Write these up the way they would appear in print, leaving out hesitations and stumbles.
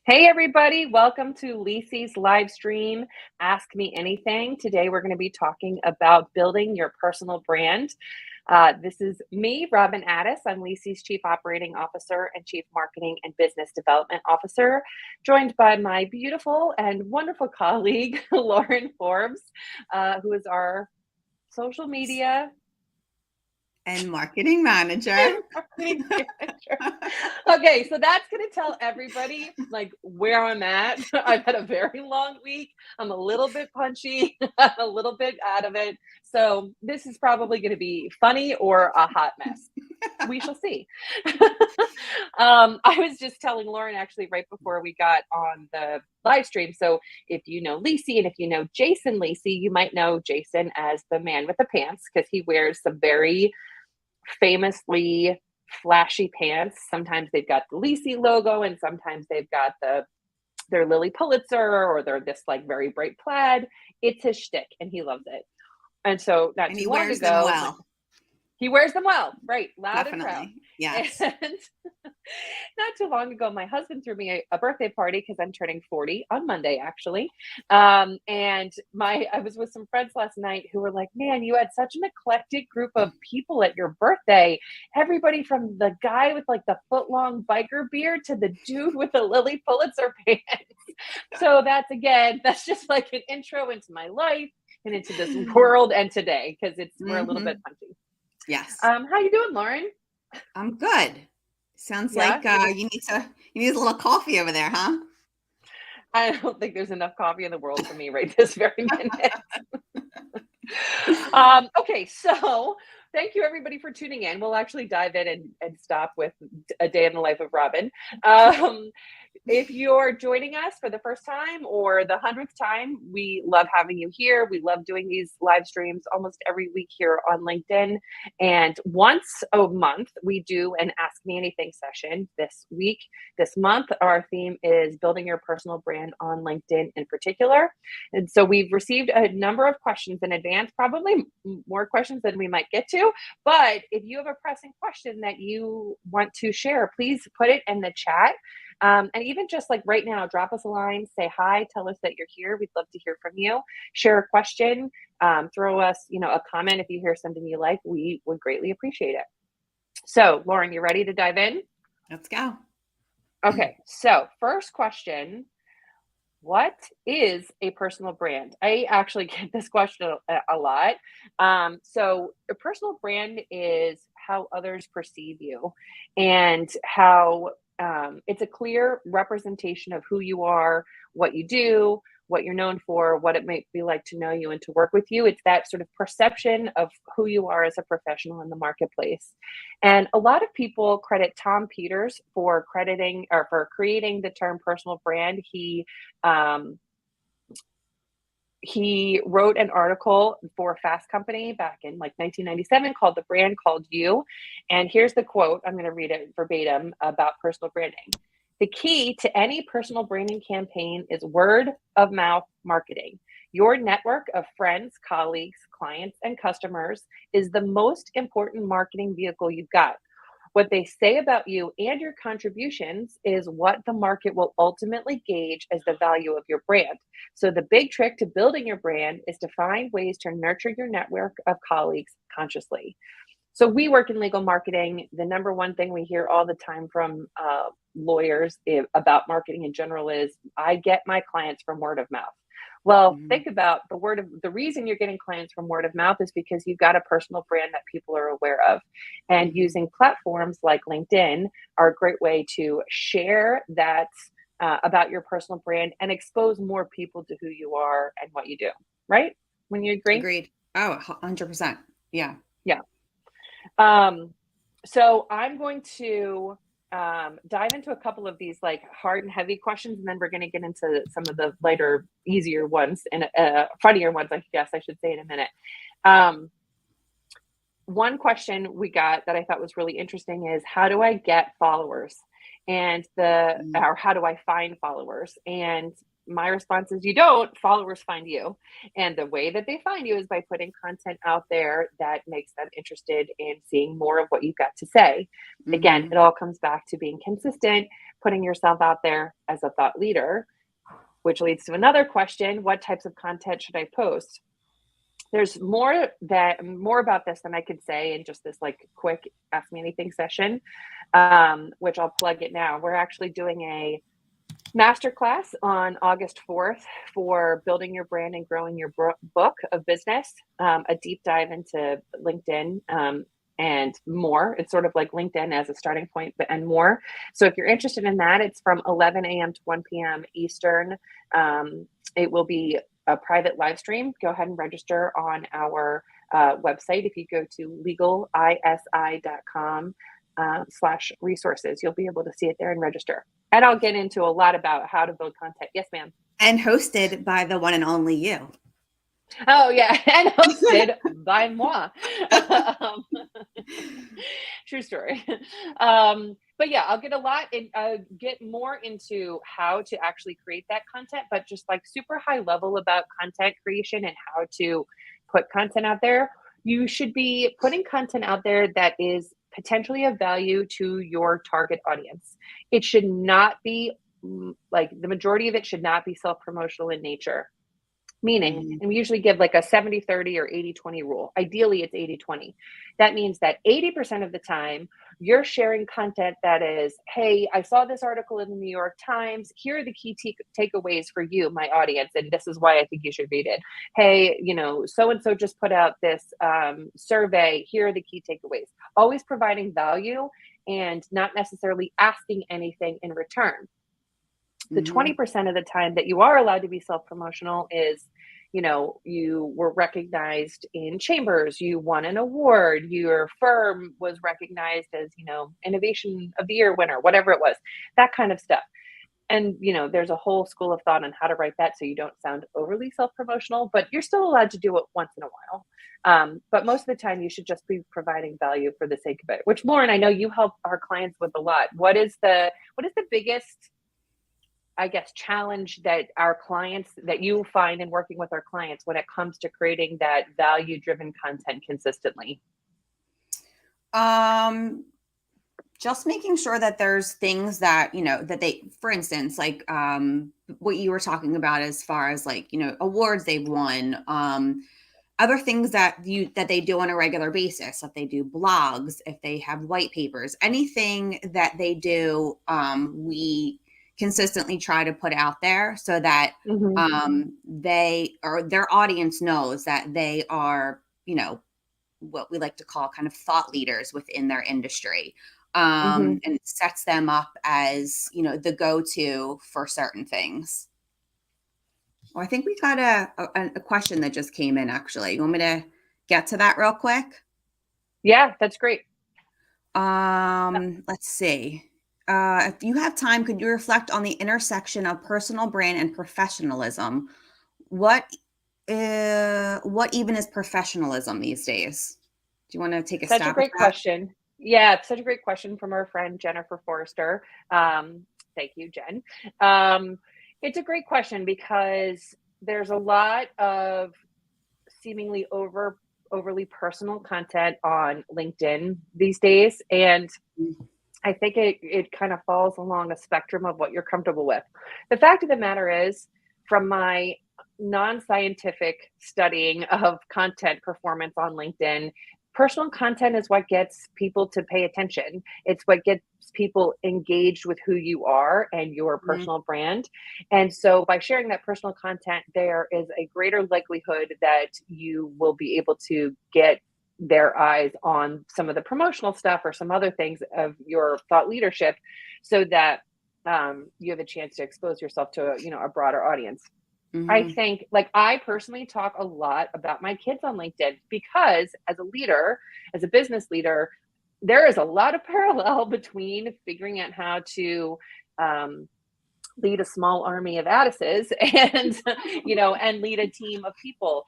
Hey everybody, welcome to Lisi's live stream, Ask Me Anything. Today we're going to be talking about building your personal brand. This is me, Robin Addis. I'm Lisi's Chief Operating Officer and Chief Marketing and Business Development Officer, joined by my beautiful and wonderful colleague, Lauren Forbes, who is our social media and marketing manager. Okay, so that's going to tell everybody like where I'm at. I've had a very long week. I'm a little bit punchy, a little bit out of it. So this is probably going to be funny or a hot mess. We shall see. I was just telling Lauren actually right before we got on the live stream. So if you know Lisi and if you know Jason Lisi, you might know Jason as the man with the pants because he wears some very famously flashy pants. Sometimes they've got the Lisi logo and sometimes they've got their Lily Pulitzer or they're this like very bright plaid. It's his shtick and he loves it. And so not too long ago, he wears them well, right? Loud and proud. Yes. And not too long ago, my husband threw me a birthday party because I'm turning 40 on Monday, actually. And I was with some friends last night who were like, man, you had such an eclectic group of people at your birthday. Everybody from the guy with like the foot-long biker beard to the dude with the Lily Pulitzer pants. So that's just like an intro into my life and into this world and today because we're a little bit punchy. Yes. How you doing, Lauren? I'm good. Sounds like you need a little coffee over there, huh? I don't think there's enough coffee in the world for me right this very minute. Okay, so thank you everybody for tuning in. We'll actually dive in and stop with a day in the life of Robin. If you're joining us for the first time or the 100th time, we love having you here. We love doing these live streams almost every week here on LinkedIn. And once a month, we do an Ask Me Anything session. This month, our theme is building your personal brand on LinkedIn in particular. And so we've received a number of questions in advance, probably more questions than we might get to. But if you have a pressing question that you want to share, please put it in the chat. And even just like right now, drop us a line, say hi, tell us that you're here. We'd love to hear from you. Share a question, throw us, a comment if you hear something you like. We would greatly appreciate it. So, Lauren, you ready to dive in? Let's go. Okay, so first question. What is a personal brand? I actually get this question a lot. So a personal brand is how others perceive you and how it's a clear representation of who you are, what you do, what you're known for, what it might be like to know you and to work with you. It's that sort of perception of who you are as a professional in the marketplace. And a lot of people credit Tom Peters for creating the term personal brand. He wrote an article for Fast Company back in like 1997 called The Brand Called You. And here's the quote. I'm going to read it verbatim about personal branding. The key to any personal branding campaign is word of mouth marketing. Your network of friends, colleagues, clients, and customers is the most important marketing vehicle you've got. What they say about you and your contributions is what the market will ultimately gauge as the value of your brand. So the big trick to building your brand is to find ways to nurture your network of colleagues consciously. So we work in legal marketing. The number one thing we hear all the time from lawyers about marketing in general is, I get my clients from word of mouth. Well, think about the reason you're getting clients from word of mouth is because you've got a personal brand that people are aware of. And using platforms like LinkedIn are a great way to share that about your personal brand and expose more people to who you are and what you do. Right? When you agree? Agreed. Oh, 100%. Yeah. Yeah. So I'm going to dive into a couple of these like hard and heavy questions, and then we're going to get into some of the lighter, easier ones and funnier ones, I guess I should say, in a minute. One question we got that I thought was really interesting is, how do I get followers? Or how do I find followers? And my response is you don't. Followers find you. And the way that they find you is by putting content out there that makes them interested in seeing more of what you've got to say. Again, Mm-hmm. it all comes back to being consistent, putting yourself out there as a thought leader, which leads to another question. What types of content should I post? There's more about this than I could say in just this like quick ask me anything session, which I'll plug it now. We're actually doing a masterclass on August 4th for building your brand and growing your book of business, a deep dive into LinkedIn, and more. It's sort of like LinkedIn as a starting point, but and more. So if you're interested in that, it's from 11 a.m. to 1 p.m. Eastern. It will be a private live stream. Go ahead and register on our website. If you go to legalisi.com/resources, you'll be able to see it there and register. And I'll get into a lot about how to build content. Yes, ma'am. And hosted by the one and only you. Oh, yeah. And hosted by moi. True story. But yeah, I'll get a lot and get more into how to actually create that content, but just like super high level about content creation and how to put content out there. You should be putting content out there that is potentially of value to your target audience. It should not be like the majority of it should not be self-promotional in nature. Meaning, and we usually give like a 70-30 or 80-20 rule. Ideally, it's 80-20. That means that 80% of the time, you're sharing content that is, hey, I saw this article in the New York Times. Here are the key takeaways for you, my audience, and this is why I think you should read it. Hey, so-and-so just put out this survey. Here are the key takeaways. Always providing value and not necessarily asking anything in return. The 20% of the time that you are allowed to be self-promotional is, you were recognized in chambers, you won an award, your firm was recognized as, innovation of the year winner, whatever it was, that kind of stuff. And, there's a whole school of thought on how to write that so you don't sound overly self-promotional, but you're still allowed to do it once in a while. But most of the time you should just be providing value for the sake of it, which Lauren, I know you help our clients with a lot. What is the biggest, I guess, challenge that you find in working with our clients when it comes to creating that value-driven content consistently? Just making sure that there's things that, that they, for instance, like what you were talking about as far as like, awards they've won, other things that they do on a regular basis, if they do blogs, if they have white papers, anything that they do, we consistently try to put out there so that they or their audience knows that they are, what we like to call kind of thought leaders within their industry. And it sets them up as, the go-to for certain things. Well, I think we got a question that just came in, actually. You want me to get to that real quick? Yeah, that's great. Let's see. If you have time, could you reflect on the intersection of personal brand and professionalism? What even is professionalism these days? Do you want to take a stab at that? Such a great question. Yeah, such a great question from our friend Jennifer Forrester. Thank you, Jen. It's a great question because there's a lot of seemingly overly personal content on LinkedIn these days. And I think it kind of falls along a spectrum of what you're comfortable with. The fact of the matter is, from my non-scientific studying of content performance on LinkedIn, personal content is what gets people to pay attention. It's what gets people engaged with who you are and your personal brand. And so by sharing that personal content, there is a greater likelihood that you will be able to get their eyes on some of the promotional stuff or some other things of your thought leadership so that you have a chance to expose yourself to a broader audience. I think, like, I personally talk a lot about my kids on LinkedIn because as a leader, as a business leader, there is a lot of parallel between figuring out how to lead a small army of Addises and, and lead a team of people,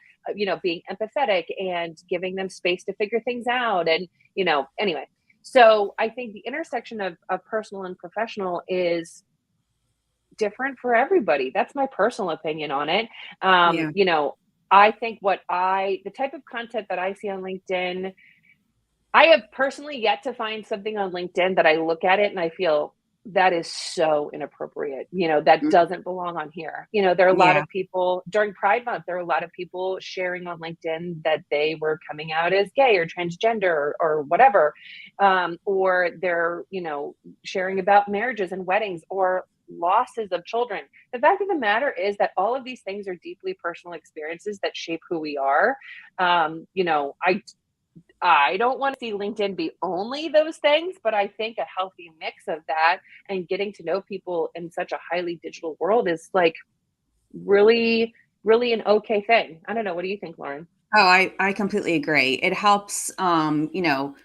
being empathetic and giving them space to figure things out. And, anyway, so I think the intersection of personal and professional is different for everybody. That's my personal opinion on it. Yeah. You know, I think the type of content that I see on LinkedIn, I have personally yet to find something on LinkedIn that I look at it and I feel that is so inappropriate. You know, that Mm. doesn't belong on here. You know, there are a lot Yeah. of people during Pride Month, there are a lot of people sharing on LinkedIn that they were coming out as gay or transgender or whatever. Or they're, you know, sharing about marriages and weddings or losses of children. The fact of the matter is that all of these things are deeply personal experiences that shape who we are. You know, I don't want to see LinkedIn be only those things, but I think a healthy mix of that and getting to know people in such a highly digital world is like really, really an okay thing. I don't know. What do you think, Lauren? Oh, I completely agree. It helps, you know,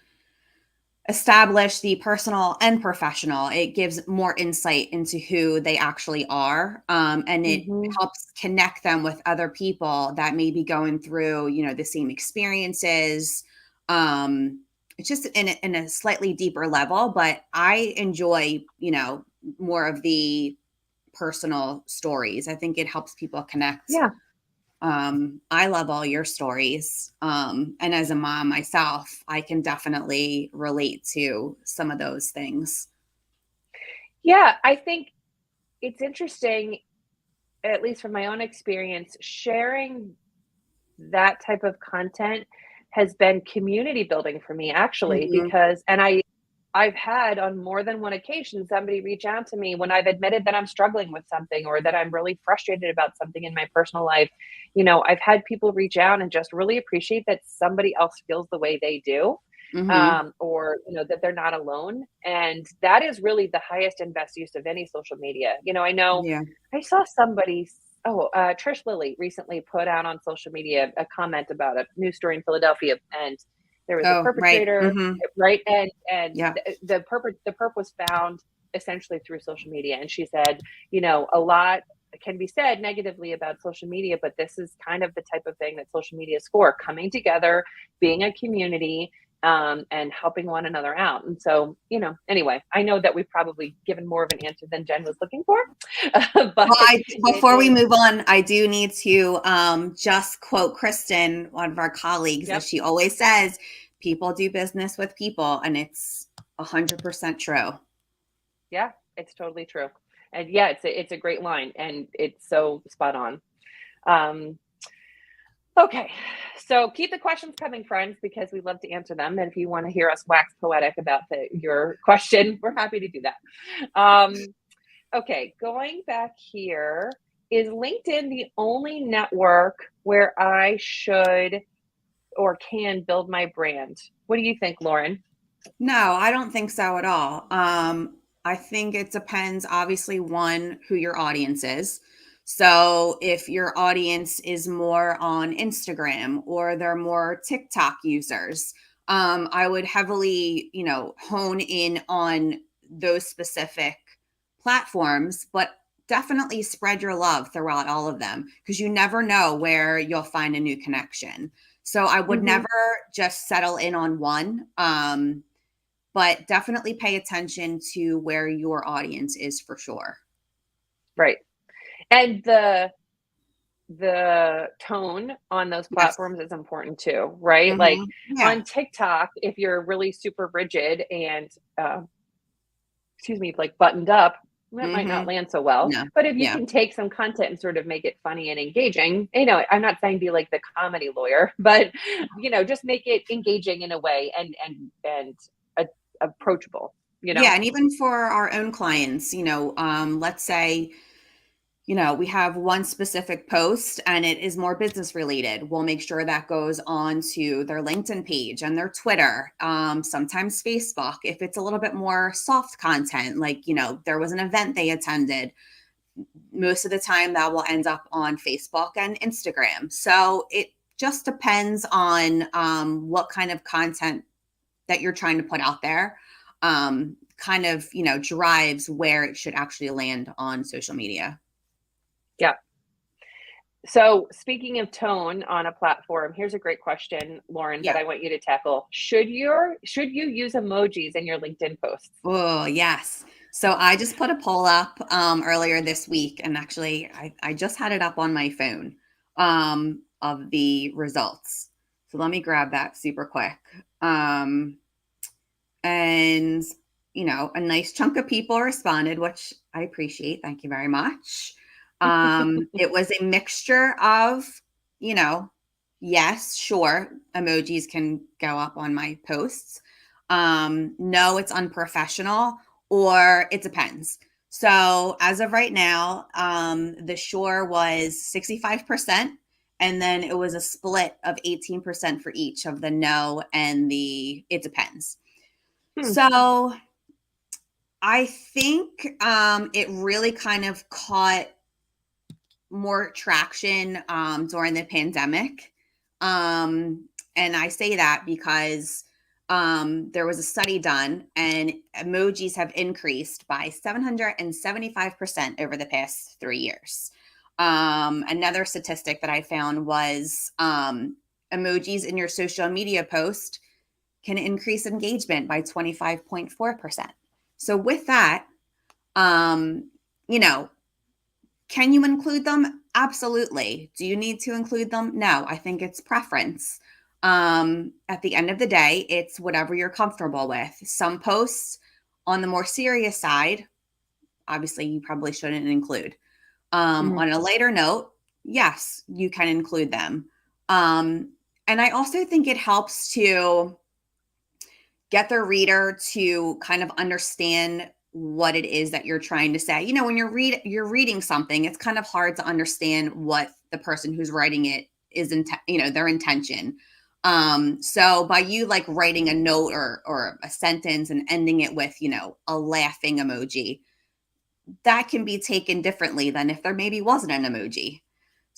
establish the personal and professional. It gives more insight into who they actually are. And it Hmm. helps connect them with other people that may be going through, you know, the same experiences. It's just in a slightly deeper level, but I enjoy, you know, more of the personal stories. I think it helps people connect. Yeah. I love all your stories. And as a mom myself, I can definitely relate to some of those things. Yeah. I think it's interesting, at least from my own experience, sharing that type of content has been community building for me actually Mhm. because I've had on more than one occasion somebody reach out to me when I've admitted that I'm struggling with something or that I'm really frustrated about something in my personal life. You know, I've had people reach out and just really appreciate that somebody else feels the way they do. Mhm. Or you know that they're not alone, and that is really the highest and best use of any social media. You know, I know Yeah. I saw somebody. Oh, Trish Lilly recently put out on social media a comment about a news story in Philadelphia, and there was a Oh, right. perpetrator, Mhm. right? And Yeah. the perp was found essentially through social media, and she said, you know, a lot can be said negatively about social media, but this is kind of the type of thing that social media is for: coming together, being a community, and helping one another out. And so, you know, anyway, I know that we've probably given more of an answer than Jen was looking for, but Well, it before we is, move on, I do need to just quote Kristen, one of our colleagues, as yep, she always says, people do business with people, and it's 100% true. yeah, it's totally true. And yeah, it's a great line, and it's so spot on. Um, okay, so keep the questions coming, friends, because we love to answer them. And if you want to hear us wax poetic about your question, we're happy to do that. Okay, going back here, is LinkedIn the only network where I should or can build my brand? What do you think, Lauren? No, I don't think so at all. I think it depends, obviously, one, who your audience is. So if your audience is more on Instagram or they're more TikTok users, I would heavily, you know, hone in on those specific platforms, but definitely spread your love throughout all of them because you never know where you'll find a new connection. So I would Hmm. never just settle in on one. But definitely pay attention to where your audience is for sure. Right. And the tone on those Yes. platforms is important too, right? Like Yeah. on TikTok, if you're really super rigid and excuse me, like buttoned up, that might not hmm land so well. No. But if you Yeah. can take some content and sort of make it funny and engaging, you know, I'm not saying be like the comedy lawyer, but you know, just make it engaging in a way and approachable, you Yeah. know? And even for our own clients, you know, let's say, you know, we have one specific post and it is more business related. We'll make sure that goes on to their LinkedIn page and their Twitter, sometimes Facebook. If it's a little bit more soft content, like, you know, there was an event they attended, most of the time that will end up on Facebook and Instagram. So it just depends on what kind of content that you're trying to put out there. Kind of, you know, drives where it should actually land on social media. Yeah. So speaking of tone on a platform, here's a great question, Lauren, that Yeah. I want you to tackle. Should you use emojis in your LinkedIn posts? Oh, yes. So I just put a poll up earlier this week, and actually, I just had it up on my phone of the results. So let me grab that super quick. And, a nice chunk of people responded, which I appreciate. Thank you very much. It was a mixture of, you know, yes, sure, emojis can go up on my posts. No, it's unprofessional, or it depends. So as of right now, the sure was 65%. And then it was a split of 18% for each of the no and the it depends. Hmm. So I think it really kind of caught more traction during the pandemic. And I say that because there was a study done, and emojis have increased by 775% over the past 3 years. Another statistic that I found was emojis in your social media post can increase engagement by 25.4%. So with that, um, you know, can you include them? Absolutely. Do you need to include them? No, I think it's preference. At the end of the day, it's whatever you're comfortable with. Some posts on the more serious side, obviously, you probably shouldn't include. Mhm. On a later note, yes, you can include them. And I also think it helps to get the reader to kind of understand what it is that you're trying to say. When you're reading something, it's kind of hard to understand what the person who's writing it is their intention. So by you like writing a note or a sentence and ending it with, a laughing emoji, that can be taken differently than if there maybe wasn't an emoji.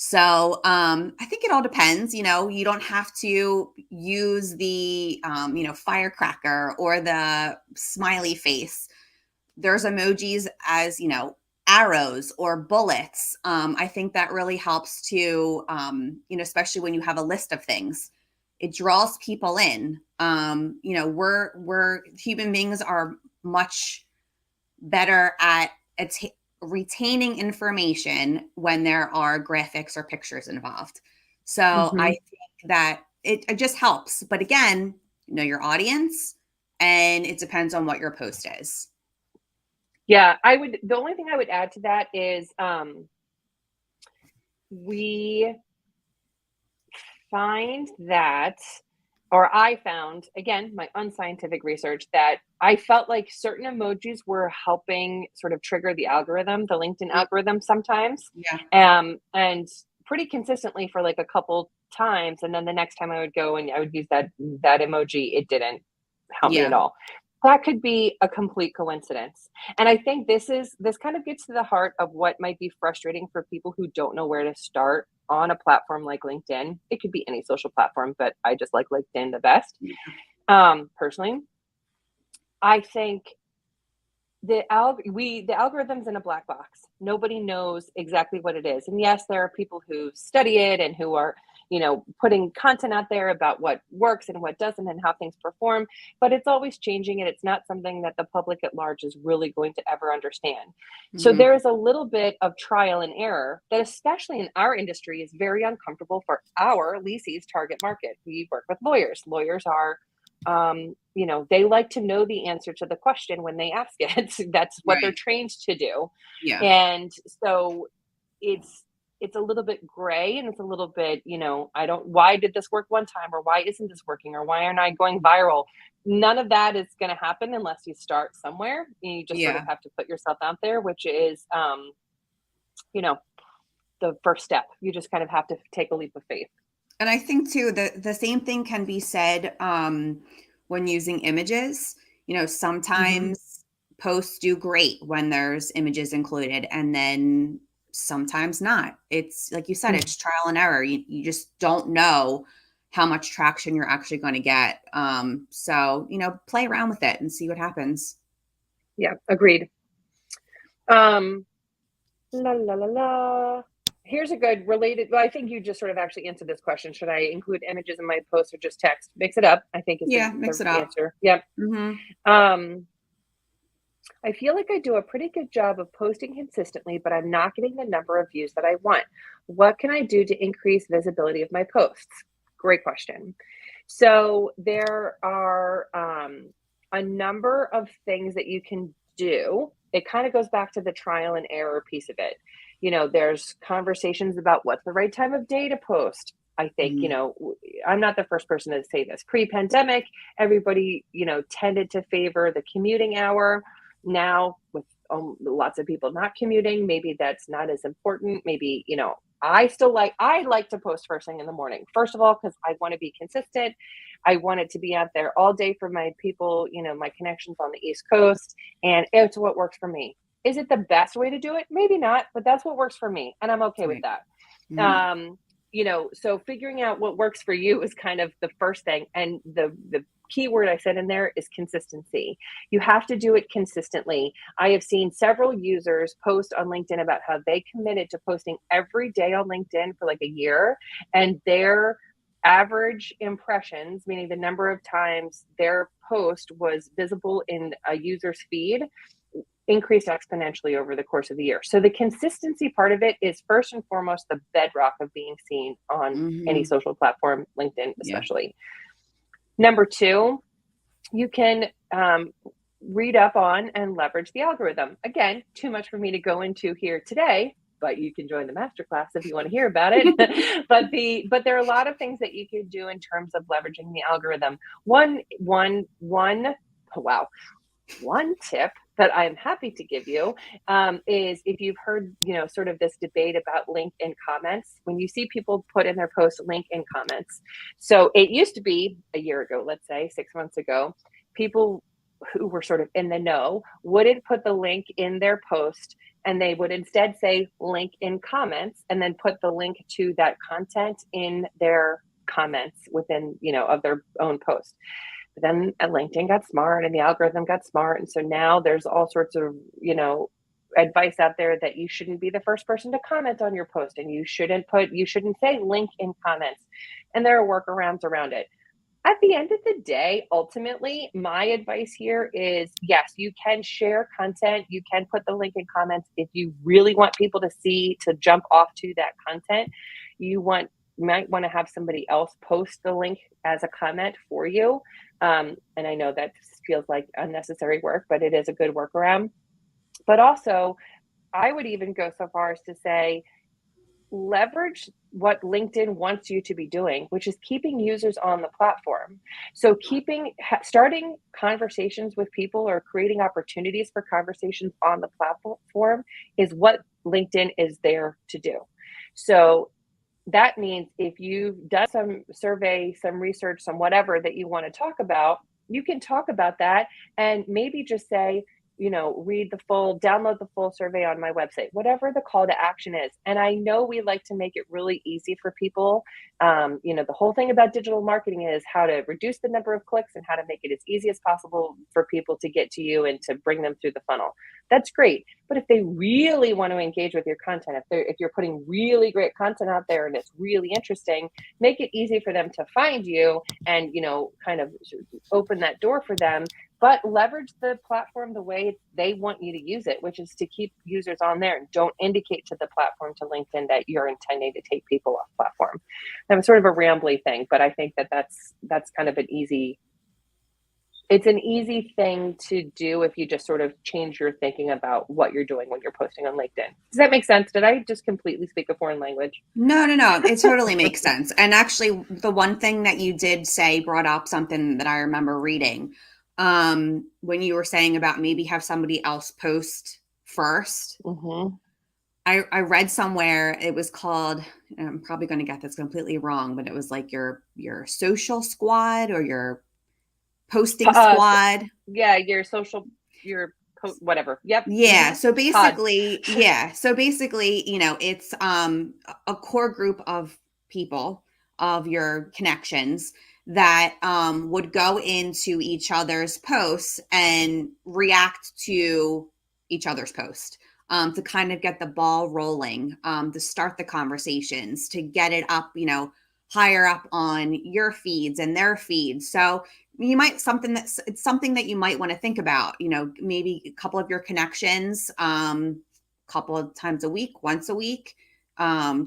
So I think it all depends. You don't have to use the firecracker or the smiley face. There's emojis as arrows or bullets. I think that really helps to especially when you have a list of things. It draws people in. We're human beings are much better at retaining information when there are graphics or pictures involved. So I Mhm. think that it just helps. But again, know your audience, and it depends on what your post is. Yeah, I would the only thing I would add to that is, we find that or I found, again, my unscientific research, that I felt like certain emojis were helping sort of trigger the algorithm, the LinkedIn Mm, algorithm sometimes, yeah, and pretty consistently for like a couple times. And then the next time I would go and I would use that emoji, it didn't help me at yeah, all. That could be a complete coincidence. And I think this kind of gets to the heart of what might be frustrating for people who don't know where to start on a platform like LinkedIn. It could be any social platform, but I just like LinkedIn the best. yeah, Personally, I think the algorithm's in a black box. Nobody knows exactly what it is. And yes, there are people who study it and who are, putting content out there about what works and what doesn't and how things perform, but it's always changing and it's not something that the public at large is really going to ever understand. So hmm there is a little bit of trial and error that especially in our industry is very uncomfortable for our leases target market. We work with lawyers. Lawyers are they like to know the answer to the question when they ask it. That's what they're right, trained to do. yeah, And so it's it's a little bit gray and it's a little bit, I don't why did this work one time or why isn't this working or why aren't I going viral? None of that is going to happen unless you start somewhere. You just sort of yeah. have to put yourself out there, which is you know, the first step. You just kind of have to take a leap of faith. And I think too the same thing can be said when using images. Mhm. Sometimes posts do great when there's images included, and then sometimes not. It's like you said, it's trial and error. You just don't know how much traction you're actually going to get. So play around with it and see what happens. Yeah, agreed. Um La la la la. Here's a good related. Well, I think you just sort of actually answered this question. Should I include images in my post or just text? Mix it up, I think is Yeah, the mix it up. answer. Yep. Hmm Um, I feel like I do a pretty good job of posting consistently, but I'm not getting the number of views that I want. What can I do to increase visibility of my posts? Great question. So there are a number of things that you can do. It kind of goes back to the trial and error piece of it. There's conversations about what's the right time of day to post. I think, Mhm. I'm not the first person to say this. Pre-pandemic, everybody, tended to favor the commuting hour. Now, with lots of people not commuting, maybe that's not as important. Maybe, I like to post first thing in the morning. First of all, because I want to be consistent. I want it to be out there all day for my people, my connections on the East Coast, and it's what works for me. Is it the best way to do it? Maybe not, but that's what works for me, and I'm okay with Right. that. Mhm. So figuring out what works for you is kind of the first thing. And the key word I said in there is consistency. You have to do it consistently. I have seen several users post on LinkedIn about how they committed to posting every day on LinkedIn for like a year, and their average impressions, meaning the number of times their post was visible in a user's feed, increased exponentially over the course of the year. So the consistency part of it is first and foremost the bedrock of being seen on any Mhm. social platform, LinkedIn Yeah. especially. Number two, you can read up on and leverage the algorithm. Again, too much for me to go into here today, but you can join the masterclass if you want to hear about it. but there are a lot of things that you can do in terms of leveraging the algorithm. Wow, one tip that I'm happy to give you is if you've heard, sort of this debate about link in comments, when you see people put in their post link in comments. So it used to be a year ago, let's say 6 months ago, people who were sort of in the know wouldn't put the link in their post, and they would instead say link in comments and then put the link to that content in their comments within, of their own post. But then LinkedIn got smart and the algorithm got smart. And so now there's all sorts of, advice out there that you shouldn't be the first person to comment on your post, and you shouldn't say link in comments. And there are workarounds around it. At the end of the day, ultimately, my advice here is yes, you can share content. You can put the link in comments if you really want people to see, to jump off to that content. You might want to have somebody else post the link as a comment for you. And I know that feels like unnecessary work, but it is a good workaround. But also, I would even go so far as to say, leverage what LinkedIn wants you to be doing, which is keeping users on the platform. So starting conversations with people or creating opportunities for conversations on the platform is what LinkedIn is there to do. So that means if you've done some survey, some research, some whatever that you want to talk about, you can talk about that and maybe just say, download the full survey on my website, whatever the call to action is. And I know we like to make it really easy for people. The whole thing about digital marketing is how to reduce the number of clicks and how to make it as easy as possible for people to get to you and to bring them through the funnel. That's great. But if they really want to engage with your content, if you're putting really great content out there and it's really interesting, make it easy for them to find you and, kind of open that door for them, but leverage the platform the way they want you to use it, which is to keep users on there. And don't indicate to the platform, to LinkedIn, that you're intending to take people off platform. That was sort of a rambly thing, but I think that that's kind of it's an easy thing to do if you just sort of change your thinking about what you're doing when you're posting on LinkedIn. Does that make sense? Did I just completely speak a foreign language? No, no, no. It totally makes sense. And actually, the one thing that you did say brought up something that I remember reading. When you were saying about maybe have somebody else post first. Mm-hmm. I read somewhere it was called, and I'm probably going to get this completely wrong, but it was like your social squad or your posting So, squad. yeah, whatever. Yep. Yeah. Mm-hmm. So Pod. basically, yeah. So basically, it's a core group of people, of your connections that would go into each other's posts and react to each other's post, to kind of get the ball rolling, to start the conversations, to get it up, higher up on your feeds and their feeds. So you might it's something that you might want to think about, maybe a couple of your connections, couple of times a week, once a week,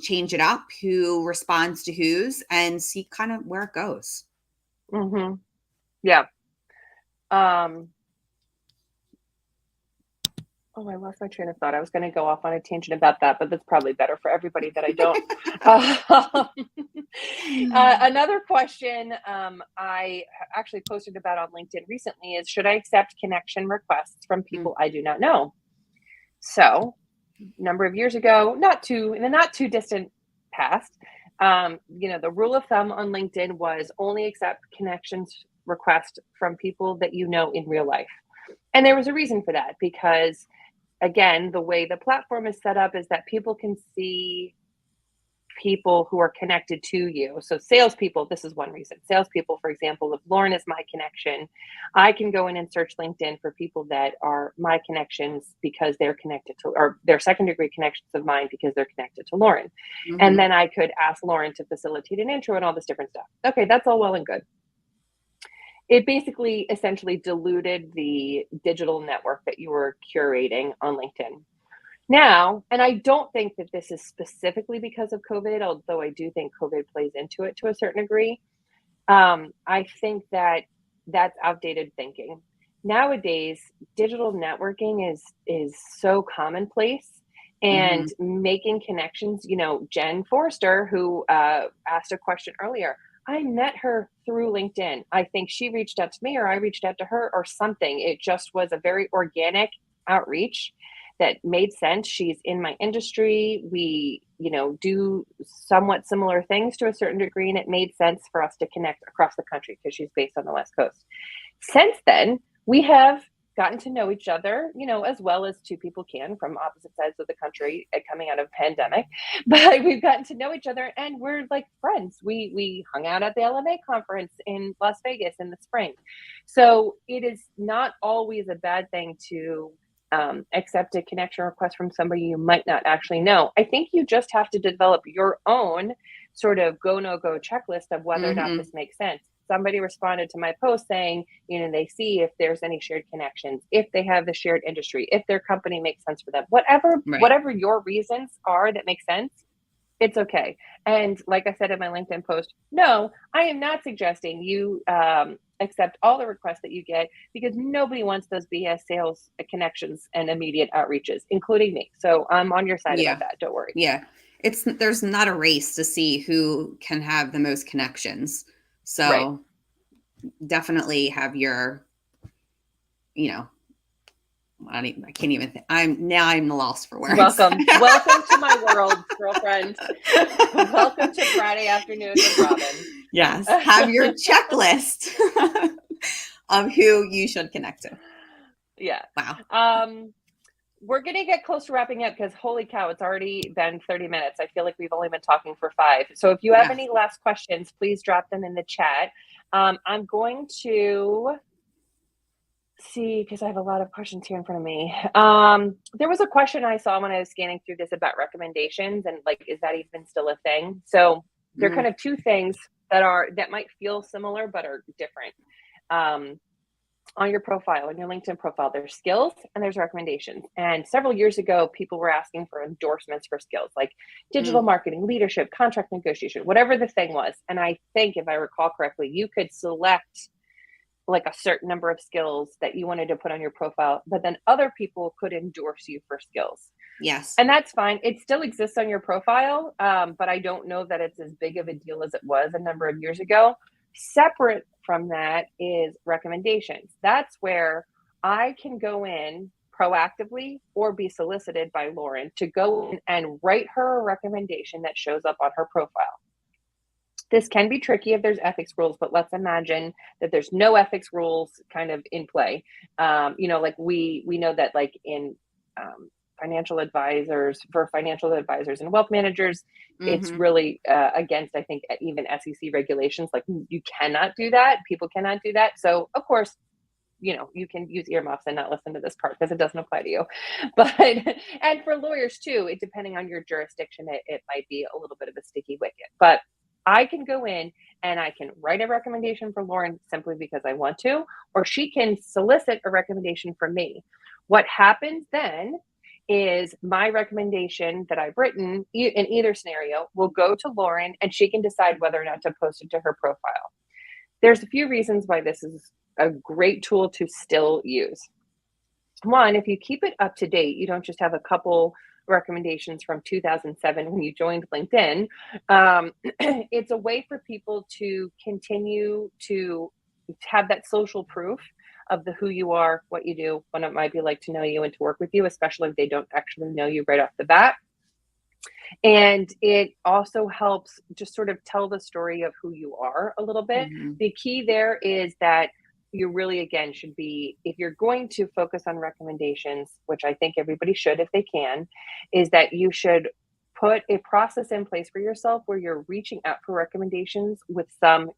change it up, who responds to whose, and see kind of where it goes. Mm-hmm. Yeah. Oh, I lost my train of thought. I was going to go off on a tangent about that, but that's probably better for everybody that I don't. Another question I actually posted about on LinkedIn recently is, should I accept connection requests from people I do not know? So, a number of years ago, in the not too distant past, the rule of thumb on LinkedIn was only accept connections request from people that you know in real life. And there was a reason for that, because again, the way the platform is set up is that people can see people who are connected to you. So salespeople, this is one reason. Salespeople, for example, if Lauren is my connection, I can go in and search LinkedIn for people that are my connections because they're connected to, or they're second degree connections of mine because they're connected to Lauren. Mm-hmm. And then I could ask Lauren to facilitate an intro and all this different stuff. Okay, that's all well and good. It basically essentially diluted the digital network that you were curating on LinkedIn. Now, and I don't think that this is specifically because of COVID, although I do think COVID plays into it to a certain degree. I think that that's outdated thinking. Nowadays, digital networking is so commonplace, and making connections. Jen Forrester, who asked a question earlier, I met her through LinkedIn. I think she reached out to me, or I reached out to her, or something. It just was a very organic outreach that made sense. She's in my industry. We, do somewhat similar things to a certain degree, and it made sense for us to connect across the country because she's based on the West Coast. Since then, we have gotten to know each other, as well as two people can from opposite sides of the country coming out of pandemic. But we've gotten to know each other, and we're like friends. We hung out at the LMA conference in Las Vegas in the spring. So it is not always a bad thing to accept a connection request from somebody you might not actually know. I think you just have to develop your own sort of go, no go checklist of whether or not this makes sense. Somebody responded to my post saying, they see if there's any shared connections, if they have the shared industry, if their company makes sense for them, whatever your reasons are that make sense, it's okay. And like I said in my LinkedIn post, no, I am not suggesting you accept all the requests that you get, because nobody wants those BS sales connections and immediate outreaches, including me. So I'm on your side about that. Don't worry. Yeah. There's not a race to see who can have the most connections. So definitely have your, I can't even think. I'm lost for words. Welcome to my world, girlfriend. Welcome to Friday afternoon with Robin. Yes. Have your checklist of who you should connect to. Yeah. Wow. We're going to get close to wrapping up because holy cow, it's already been 30 minutes. I feel like we've only been talking for 5. So if you have any last questions, please drop them in the chat. I'm going to see, because I have a lot of questions here in front of me. There was a question I saw when I was scanning through this about recommendations, and like, is that even still a thing? So there are kind of two things that might feel similar but are different. On your profile, on your LinkedIn profile, there's skills and there's recommendations. And several years ago, people were asking for endorsements for skills like digital marketing, leadership, contract negotiation, whatever the thing was. And I think, if I recall correctly, you could select like a certain number of skills that you wanted to put on your profile, but then other people could endorse you for skills. Yes. And that's fine. It still exists on your profile, but I don't know that it's as big of a deal as it was a number of years ago. Separate from that is recommendations. That's where I can go in proactively or be solicited by Lauren to go in and write her a recommendation that shows up on her profile. This can be tricky if there's ethics rules, but let's imagine that there's no ethics rules kind of in play. Like we know that like in financial advisors and wealth managers, it's really against, I think, even SEC regulations. Like you cannot do that. People cannot do that. So of course, you can use earmuffs and not listen to this part because it doesn't apply to you. But, and for lawyers too, depending on your jurisdiction, it might be a little bit of a sticky wicket. But I can go in and I can write a recommendation for Lauren simply because I want to, or she can solicit a recommendation from me. What happens then is my recommendation that I've written in either scenario will go to Lauren and she can decide whether or not to post it to her profile. There's a few reasons why this is a great tool to still use. One, if you keep it up to date, you don't just have a couple recommendations from 2007 when you joined LinkedIn. It's a way for people to continue to have that social proof of the who you are, what you do, what it might be like to know you and to work with you, especially if they don't actually know you right off the bat. And it also helps just sort of tell the story of who you are a little bit. Mhm. The key there is that you really, again, should be, if you're going to focus on recommendations, which I think everybody should if they can, is that you should put a process in place for yourself where you're reaching out for recommendations with some,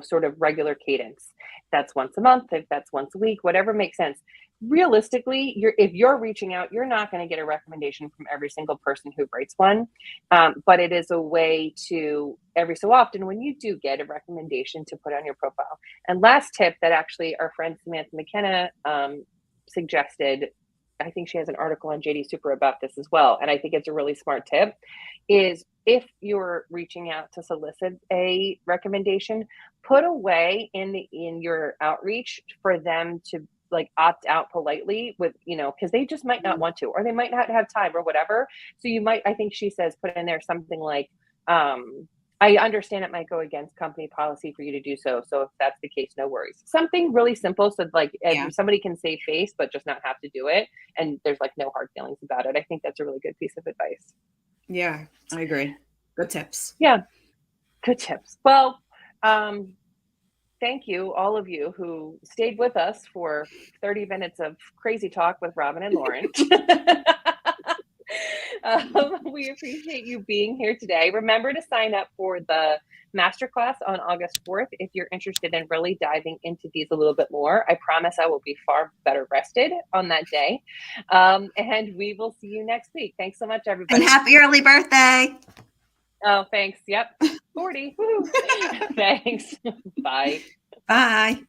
sort of regular cadence. That's once a month, if that's once a week, whatever makes sense. Realistically, if you're reaching out, you're not going to get a recommendation from every single person who writes one. But it is a way to, every so often, when you do get a recommendation, to put on your profile. And last tip that actually our friend Samantha McKenna suggested, I think she has an article on JD Super about this as well, and I think it's a really smart tip, is if you're reaching out to solicit a recommendation, put away in your outreach for them to like opt out politely with, because they just might not want to, or they might not have time or whatever. So you might, I think she says, put in there something like, I understand it might go against company policy for you to do so. So if that's the case, no worries. Something really simple. So like Yeah. somebody can save face, but just not have to do it. And there's like no hard feelings about it. I think that's a really good piece of advice. Yeah, I agree. Good tips. Yeah. Good tips. Well, thank you, all of you who stayed with us for 30 minutes of crazy talk with Robin and Lauren. We appreciate you being here today. Remember to sign up for the masterclass on August 4th if you're interested in really diving into these a little bit more. I promise I will be far better rested on that day. And we will see you next week. Thanks so much, everybody. And happy early birthday. Oh, thanks. Yep. 40. Woo. Thanks. Bye. Bye.